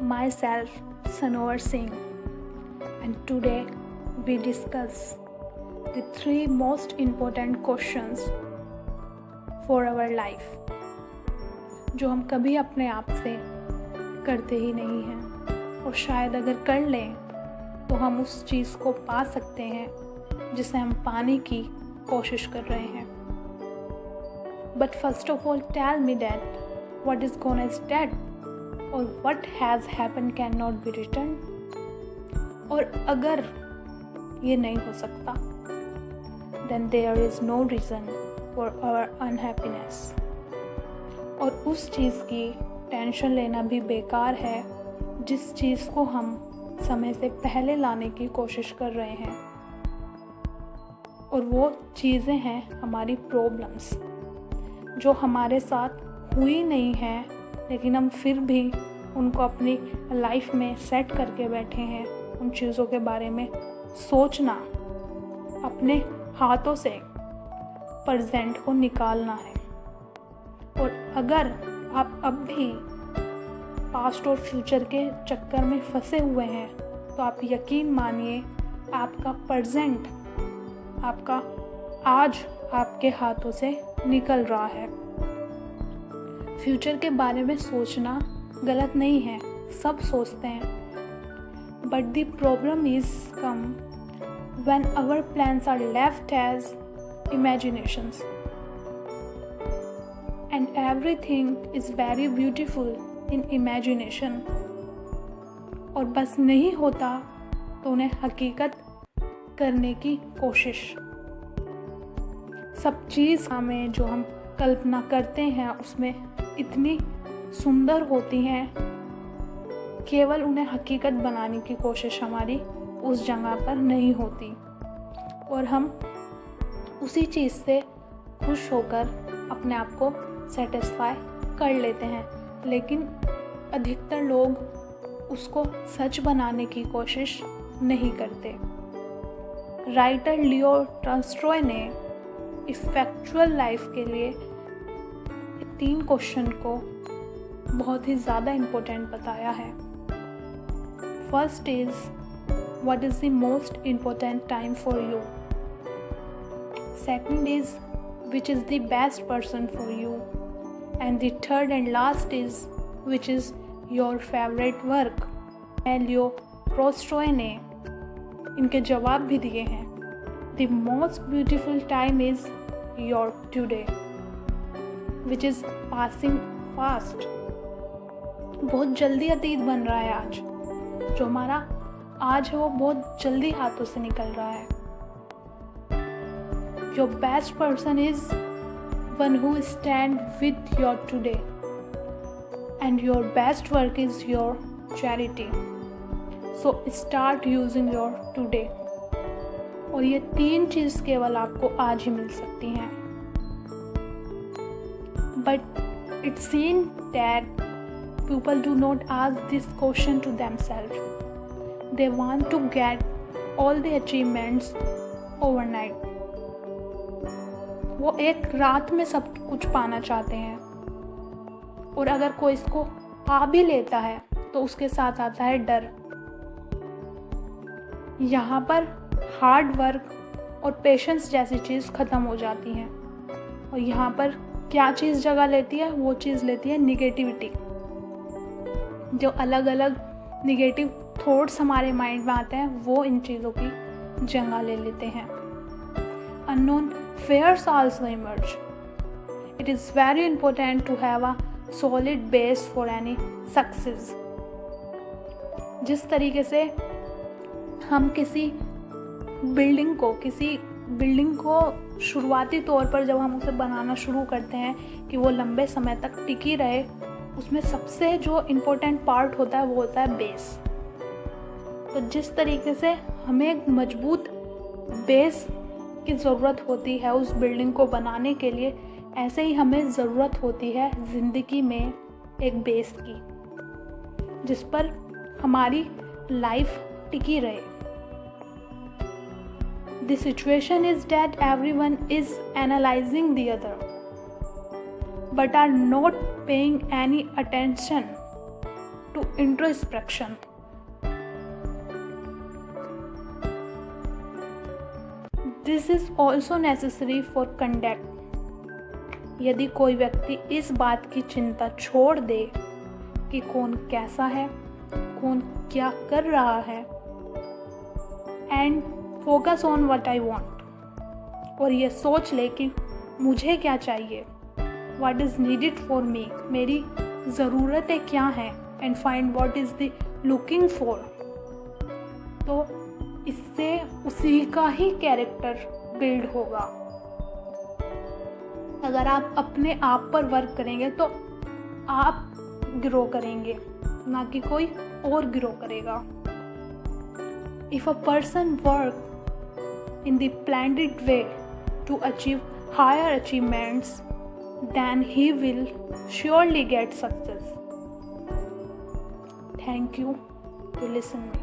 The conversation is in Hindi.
myself Sanovar Singh, and today we discuss the three most important questions for our life जो हम कभी अपने आप से करते ही नहीं हैं, और शायद अगर कर लें तो हम उस चीज़ को पा सकते हैं जिसे हम पाने की कोशिश कर रहे हैं. But first of all, tell me that what is gone is dead, or what has happened cannot be returned. और अगर ये नहीं हो सकता, then there is no reason for our unhappiness. और उस चीज़ की टेंशन लेना भी बेकार है जिस चीज़ को हम समय से पहले लाने की कोशिश कर रहे हैं, और वो चीज़ें हैं हमारी प्रॉब्लम्स जो हमारे साथ हुई नहीं हैं, लेकिन हम फिर भी उनको अपनी लाइफ में सेट करके बैठे हैं. उन चीज़ों के बारे में सोचना, अपने हाथों से प्रेजेंट को निकालना है. और अगर आप अब भी पास्ट और फ्यूचर के चक्कर में फंसे हुए हैं तो आप यकीन मानिए आपका प्रेजेंट, आपका आज आपके हाथों से निकल रहा है. फ्यूचर के बारे में सोचना गलत नहीं है, सब सोचते हैं. But the problem is come when our plans are left as imaginations, and everything is very beautiful in imagination. और बस नहीं होता तो उन्हें हकीकत करने की कोशिश. सब चीज़ हमें जो हम कल्पना करते हैं उसमें इतनी सुंदर होती हैं, केवल उन्हें हकीकत बनाने की कोशिश हमारी उस जगह पर नहीं होती, और हम उसी चीज़ से खुश होकर अपने आप को सेटिस्फाई कर लेते हैं. लेकिन अधिकतर लोग उसको सच बनाने की कोशिश नहीं करते. राइटर लियो टॉल्स्टॉय ने इफेक्चुअल लाइफ के लिए 3 क्वेश्चन को बहुत ही ज़्यादा इम्पोर्टेंट बताया है. First is what is the most important time for you. Second is which is the best person for you. And the third and last is which is your favourite work. Leo Tolstoy ने इनके जवाब भी दिए हैं. The most beautiful time is your today, which is passing fast. बहुत जल्दी अतीत बन रहा है आज. जो हमारा आज है वो बहुत जल्दी हाथों से निकल रहा है. Your best person is one who stand with your today, and your best work is your charity. So start using your today. और ये 3 चीज़ केवल आपको आज ही मिल सकती हैं. But it's seen that people do not ask this question to themselves. They want to get all the achievements overnight. वो एक रात में सब कुछ पाना चाहते हैं, और अगर कोई इसको पा भी लेता है तो उसके साथ आता है डर. यहाँ पर हार्ड वर्क और पेशेंस जैसी चीज़ ख़त्म हो जाती हैं, और यहाँ पर क्या चीज़ जगह लेती है? वो चीज़ लेती है निगेटिविटी. जो अलग अलग निगेटिव थॉट्स हमारे माइंड में आते हैं वो इन चीज़ों की जगह ले लेते हैं. Unknown fears also emerge. It is very important to have a solid base for any success. जिस तरीके से हम किसी बिल्डिंग को शुरुआती तौर पर जब हम उसे बनाना शुरू करते हैं कि वो लंबे समय तक टिकी रहे, उसमें सबसे जो इम्पोर्टेंट पार्ट होता है वो होता है बेस. तो जिस तरीके से हमें एक मजबूत बेस की ज़रूरत होती है उस बिल्डिंग को बनाने के लिए, ऐसे ही हमें ज़रूरत होती है ज़िंदगी में एक बेस की, जिस पर हमारी लाइफ टिकी रहे. The situation is that everyone is analyzing the other, but are not paying any attention to introspection. This is also necessary for conduct. यदि कोई व्यक्ति इस बात की चिंता छोड़ दे कि कौन कैसा है, कौन क्या कर रहा है, and focus on what I want, और ये सोच ले कि मुझे क्या चाहिए, what is needed for me, मेरी ज़रूरतें क्या हैं, and find what is the looking for, तो इससे उसी का ही कैरेक्टर बिल्ड होगा। अगर आप अपने आप पर वर्क करेंगे तो आप ग्रो करेंगे, ना कि कोई और ग्रो करेगा। If a person work in the planned way to achieve higher achievements, then he will surely get success. Thank you to listen me.